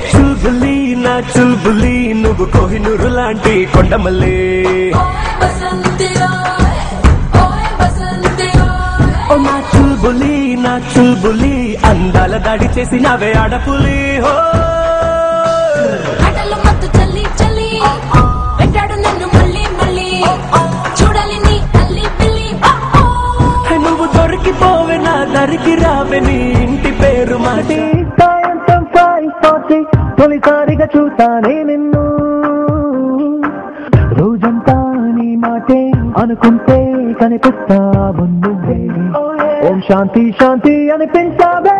చుల్బులి నా చుల్బులి నువ్వు కోహినూరు లాంటి కొండమల్లి నా చుల్బులి నా చుల్బులి అందాల దాడి చేసి నావే ఆడపులి హో నువ్వు దొరికిపోవే నా దరికి రావే నీ ఇంటి పేరు మాటి తొలిసారిగా చూస్తానే నిన్ను రోజంతా నీ మాటే అనుకుంటే కనిపిస్తా ముందు ఓం శాంతి శాంతి అనిపించావే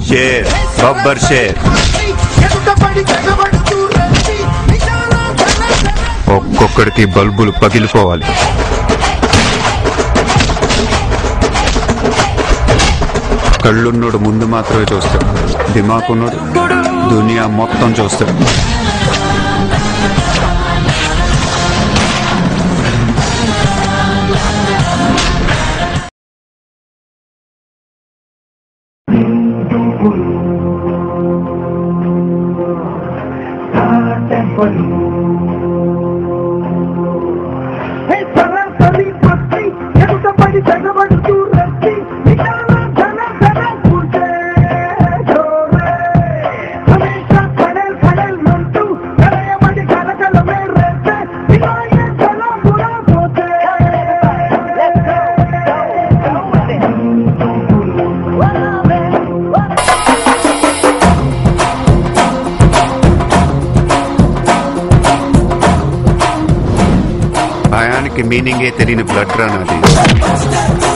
शेर बब्बर शेर ఒక్కొక్కడికి బల్బులు పగిలిపోవాలి కళ్ళున్నోడు ముందు మాత్రమే చూస్తాడు దిమాకున్నోడు దునియా మొత్తం చూస్తాడు భయానికి మీనింగే తెలియని బ్లడ్ రన్ అది